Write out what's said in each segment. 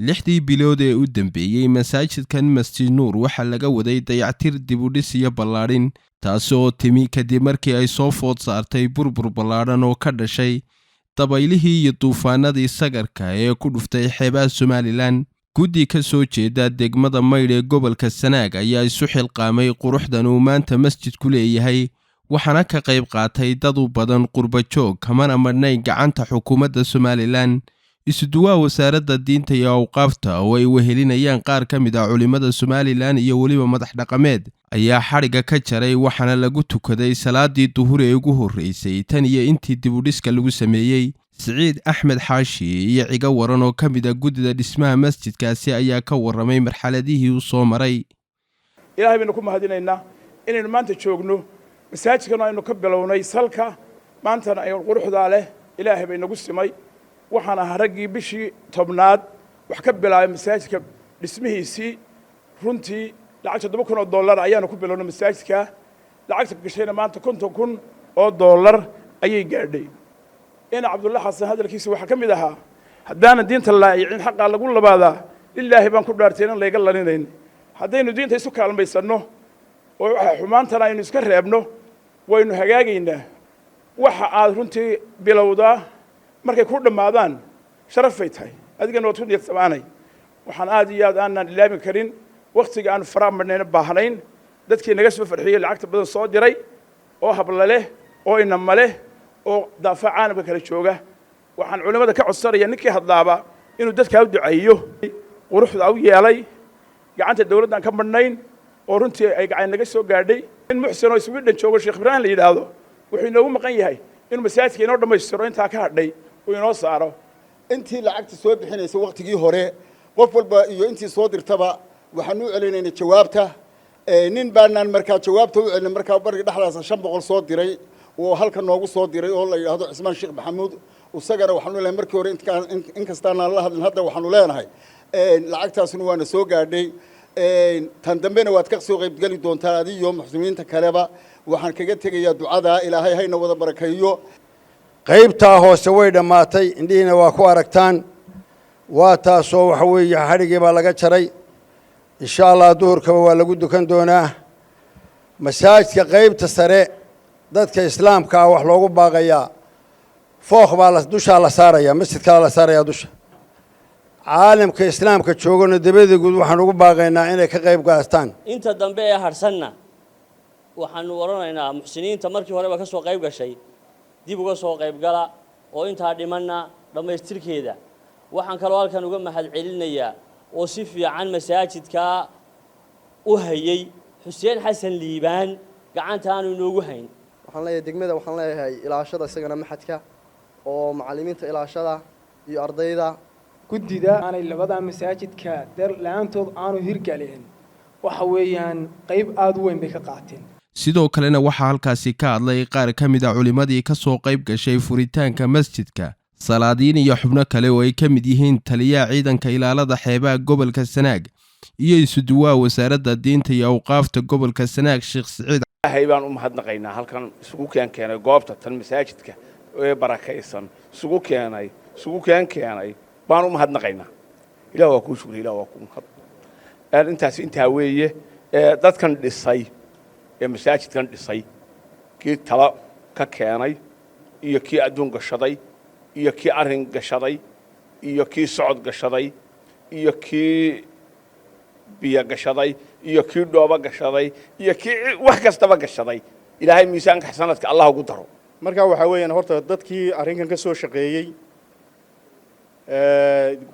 lixdii bilood ee u dambeeyey masaajidkan Masjid Nuur waxaa laga waday dayactir dib u dhis iyo ballaadhin taas oo timi kadib markii ay soo food saartay burbur ballaadhan oo ka dhashay dabaylihii iyo duufaanadii sagarka ee ku dhuftay xeebaha Somaliland. guddi ka soo jeeda degmada Maydh ee gobolka Sanaag ayaa isu xilqaamay quruxdan uu maanta masjidku leeyahay, waxaana ka qayb qaatay dad u badan qurba joog kamana madhnayn gacanta xukuumadda Somaliland. isuduwaa wasaaradda diinta iyo awqaafta oo ay wehelinayaan qaar ka mid ah culimada Somaliland iyo waliba madax dhaqameed ayaa xariga ka jaray, waxaana lagu tukaday salaadii duhur ee ugu horeysay tan iyo intii dib u dhiska lagu sameeyey. Siciid Axmed Xaashi iyo ciga waran oo ka mid ah guddida dhismaha masjidkaasi ayaa ka warramay marxaladihii uu soo maray. ilaahay baynu ku mahadinaynaa inaynu maanta joogno masaajidkan aynu ka bilownay salka maantana ay quruxda leh ilaahay bay nagu simay. waxaan ahaa raggii bishii tobnaad wax ka bilaabay masaajidka dhismihiisii. runtii lacag $7,000 ayaanu ku bilownay masaajidka. lacagta gashayna maanta $50,000 ayay gaadhay. ina Cabdulla Xasan hadalkiisa waxa ka mid ahaa haddaana diinta laayicin xaqaa lagu labaadaa lilaahi baan ku dhaartay in layga laninayn. haddaynu diinta isu kaalmaysanno oo waxa xumaantana aynu iska reebno waynu hagaagaynaa. waxa aad runtii bilowdaa markay ku dhamaadaan sharafay tahay adigana waad ku niyad samaanay. waxaan aad iyo aad aanan ilaamin karin waqtiga aan faramadnayna baahnayn dadkii naga soo farxiyay lacagta badan soo diray oo habla leh oo inama leh oo daafac caalamka kala jooga. waxaan culimada ka codsanayaa ninkii hadlaaba inuu dadka u duceeyo quruxda u yeelay gacanta dawladdan ka madhnayn oo runtii ay gacan naga soo gaadhay. in muxsin oo Sweden joogo Sheekh Ibrahim la yiraahdo wuxuu inoogu maqan yahay inuu masaajidka inoo dhammaystiro intaa ka hadhay oo inoo saaro. intii lacagta soo bixinaysa waqtigii hore qof walba iyo intii soo dirtaba waxaan u celinaynaa jawaabta. nin baanaan markaa jawaabta u celin markaa bariga dhexdaas 500 soo diray oo halka noogu soo diray oo la yiraahdo Cismaan Sheekh Maxamuud. usagana waxaan u leeyahay markii hore in kastaan la hadlin hadda waxaan u leenahay lacagtaasna waana soo gaadhay. tan dambena waad ka soo qayb gali doontaa adiyo muxsiniinta kaleba. waxaan kaga tegayaa ducada ilaahay hayna wada barakeeyo. qaybtaa hoose way dhamaatay indhiina waa ku aragtaan. waa taasoo waxa weeye xarigii baa laga jaray. insha Allah duhurkaba waa lagu dukan doonaa. masaajidka qaybta sare dadka islaamka ah wax loogu baaqayaa fooq baa dusha la saaraya, masjidka la saaraya dusha. caalamka islaamka joogana dabada guud waxaan ugu baaqaynaa inay ka qayb qaataan. inta dambe ee harsanna waxaanu waranaynaa muxsiniinta markii hore ka soo qayb gashay dib uga soo qayb gala oo inta dhimanna dhamaystirkeeda. waxaan kaloo halkan uga mahad celinayaa oo si fiican masaajidka u hayay Xuseen Xasan Liibaan gacanta aanu inoogu hayn. waxaan leeyahay degmada waxaan leeyahay ilaashada isagana maxadka oo macallimiinta ilaashada iyo ardayda guddida aanay labada masaajidka laantood aanu hirgalin waxa weeyaan qayb aad u weyn bay ka qaateen. sidoo kalena waxaa halkaasi ka hadlay qaar ka mid ah culimadii ka soo qayb gashay furitaanka masjidka, salaadiin iyo xubno kale oo ay ka mid yihiin taliyaha ciidanka ilaalada xeebaha gobolka Sanaag iyo isuduwaa wasaaradda diinta iyo awqaafta gobolka Sanaag Sheekh Siciid. ilaahay baan u mahadnaqaynaa halkan isugu keenay goobta tan masaajidka ee barakaysan isugu keenay baan u mahadnaqaynaa. ilaahay waa ku shukriyaa, ilaahay waa ku mahad. intaas intaa weeye dadkan dhisay ee masaajidkan dhisay kii tala ka keenay iyo kii adduun gashaday iyo kii arrin gashaday iyo kii socod gashaday iyo kii biyo gashaday iyo kii dhooba gashaday iyo kii wax kastaba gashaday. ilaahay miisaanka xasanadka Allah ugu daro. marka waxa weeyaan horta dadkii arrinkan ka soo shaqeeyay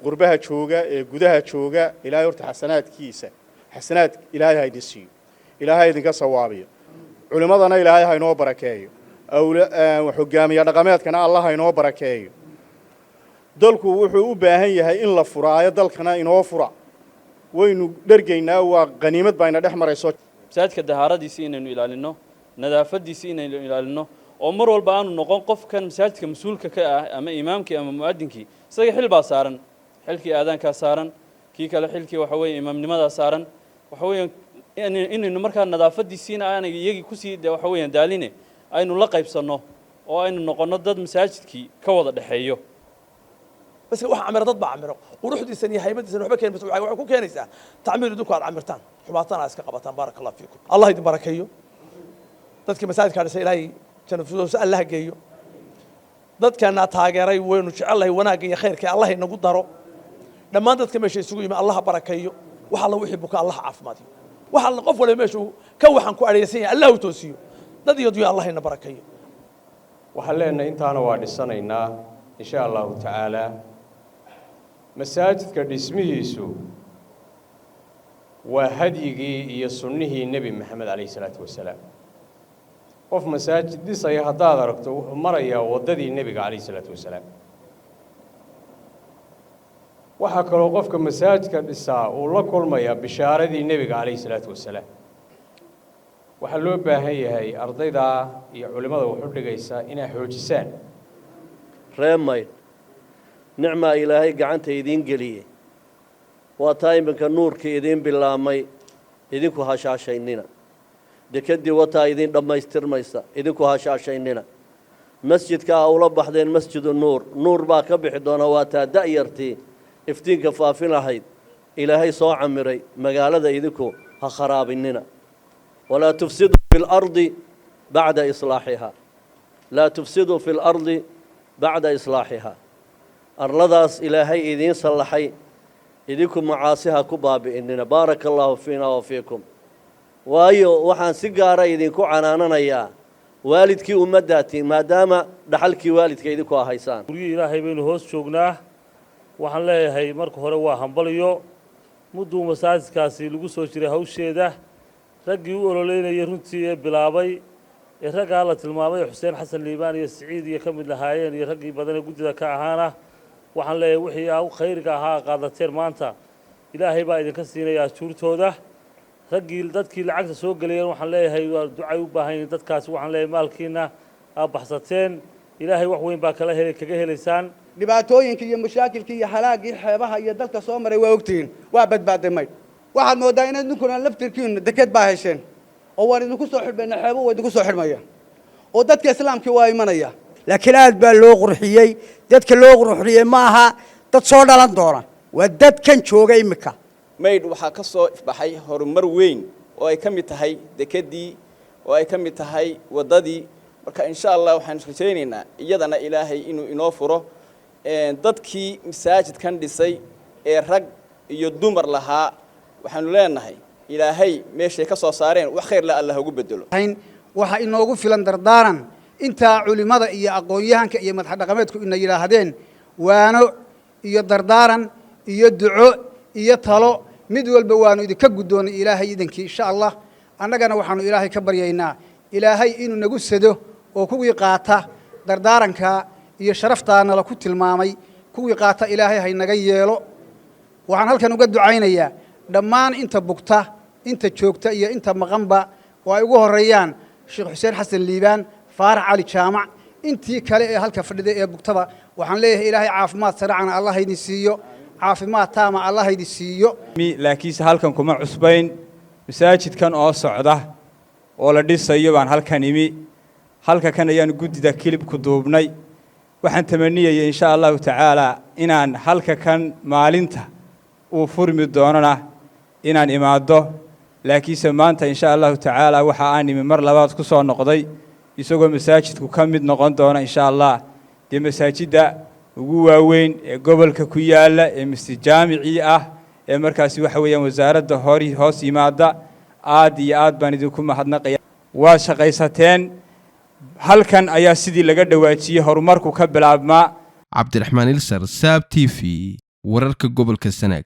qurbaha jooga ee gudaha jooga ilaahay horta xasanaad ilaahay ha idin ilaahay idinka sawaabiyo. culimadana ilaahay ha inoo barakeeyo. hogaamiye dhaqameedkana Allah ha inoo barakeeyo. dalku wuxuu u baahan yahay in la furaayo dalkana inoo fura. waynu dhargaynaa waa qaniimad bayna dhex marayso. masaajidka dahaaradiisa inaynu ilaalino, nadaafadiisa inaynu ilaalino oo mar walba aanu noqon qofkan masaajidka mas'uulka ka ah ama imaamkii ama muadinkii isaga xil baa saaran, xilkii aadaanka saaran, kii kale xilkii waxa weeye imaamnimada saaran. waxa weeye inaynu markaa nadaafadiisina aanay iyagii ku sii waxa weeye daaline aynu la qaybsano oo aynu noqono dad masaajidkii ka wada dhaxeeyo. بس واحد عمر ضد بعمره وروح دي سنة هاي بدي سنة وحبك بس وحكون كنيسة تعمير دوكار عمرتان حماتان عسك قبطان بارك الله فيكم الله يدي بركيه dadka masaajidka dhashay ilaahay janafsuus Allah geeyo dadkana taageeray waynu jecelahay wanaagga iyo khayrka Allah inagu daro dhammaan dadka meesha isugu yimid Allah barakeeyo waxa la wixii buka Allah caafimaadiyo waxa la qof waliba meesha ka waxan ku areeysan yahay Allah u toosiyo dad iyo duyo Allah ina barakeeyo waxa leenahay intaana waa dhisanaynaa insha Allah ta'ala masaajidka dhismihiisu waa hadyigii iyo sunnihii nabi maxamed alayhi salaatu wasalaam qof masaajid dhisaya haddaad aragto wuxuu marayaa waddadii nebiga calayhi salaatu wasalaam waxaa kaloo qofka masaajidka dhisaa uu la kulmayaa bishaaradii nebiga calayhi salaatu wasalaam waxaa loo baahan yahay ardayda iyo culimmada wax u dhigaysa inay xoojisaan reemayn nicmaa ilaahay gacanta idiin geliyey waa taa iminka nuurkii idiin bilaamay idinku hashaashaynina dekadii wataa idin dhammaystirmaysa idinku hashaashaynina masjidka ula baxdeen masjidu nuur baa ka bixi doona waa taa da'yartii iftiinka faafin lahayd ilaahay soo camiray magaalada idinku ha kharaabinina walaa tufsiduu fi lardi bacda islaaxihaa laa tufsiduu fi lardi bacda islaaxihaa arladaas ilaahay idiin sallaxay idinku macaasiha ku baabi'inina baaraka allaahu fiina wa fiikum waayo waxaan si gaara idinku canaananayaa waalidkii ummadaatiin maadaama dhaxalkii waalidka idinku ahaysaan gurigii ilaahay baynu hoos joognaa waxaan leeyahay marka hore waa hambaliyo mudduu masaajidkaasi lagu soo jiray hawsheeda raggii u ololeynayay runtii ee bilaabay ee raggaa la tilmaamay xuseen xasan liibaan iyo siciid iyo ka mid lahaayeen iyo raggii badan ee guddida ka ahaana waxaan leeyahay wixii aa khayriga ahaa qaadateen maanta ilaahay baa idinka siinaya ajuurtooda raggii dadkii lacagta soo galayeen waxaan leeyahay waa ducay u baahan yihiin dadkaasi waxaan leeyahay maalkiina aa baxsateen ilaahay wax weyn baa kaga helaysaan dhibaatooyinka iyo mashaakilkii iyo halaagii xeebaha iyo dalka soo maray waa ogtihiin waa badbaaday maydh waxaad moodaa inaad ninkuna laftirkiina deked baa hesheen oo waan idinku soo xidhmayna xeebo waa idinku soo xidhmaya oo dadka islaamkii waa imanaya laakiin aad baa loo qurxiyey dadka loo qurxiyey ma aha dad soo dhalan doona waa dadkan jooga imika maydh waxaa ka soo ifbaxay horumar weyn oo ay ka mid tahay dekedii oo ay ka mid tahay waddadii marka insha Allah waxaan rajaynaynaa iyadana ilaahay inuu inoo furo dadkii masaajidkan dhisay ee rag iyo dumar lahaa waxaanu leenahay ilaahay meeshay ka soo saareen wax khayr la Allah ugu bedelo waxa inoogu filan dardaaran inta culimada iyo aqoon-yahanka iyo madax dhaqameedku inay yiraahdeen waano iyo dardaaran iyo duco iyo talo mid walba waanu idinka guddoonay ilaahay idinkii insha Allah annagana waxaanu ilaahay ka baryaynaa ilaahay inuu nagu sado oo kuwii qaata dardaaranka iyo sharaftaana la ku tilmaamay kuwii qaata ilaahay hay naga yeelo waxaan halkan uga ducaynayaa dhammaan inta bugta inta joogta iyo inta maqanba oo ay ugu horeeyaan sheekh xuseen xasan liibaan faarax cali jaamac intii kale ee halka fadhiday ee bugtaba waxaan leeyahay ilaahay caafimaad saracana Allah idin siiyo caafimaad taama Allah idin siiyo laakiin halkan kuma cusbayn masaajidkan oo socda oo la dhisayo baan halkan imi halka kan ayaan guddida kilibku duubnay waxaan tamaniyay insha Allah ta'ala inaan halka kan maalinta uu furmi doonana inaan imaado laakiin maanta insha Allah ta'ala waxa aan imi mar labaad ku soo noqday isagoo masaajidku ka mid noqon doona insha Allah de masaajida ugu waaweyn ee gobolka ku yaala ee masjid jaamici ah ee markaasi waxa weeyaan wasaaradda hoos yimaada aad iyo aad baan idinku mahadnaqaya waa shaqaysateen halkan ayaa sidii laga dhawaajiyay horumarku ka bilaabmaa cabdiraxmaan ilsar saab TV wararka gobolka Sanaag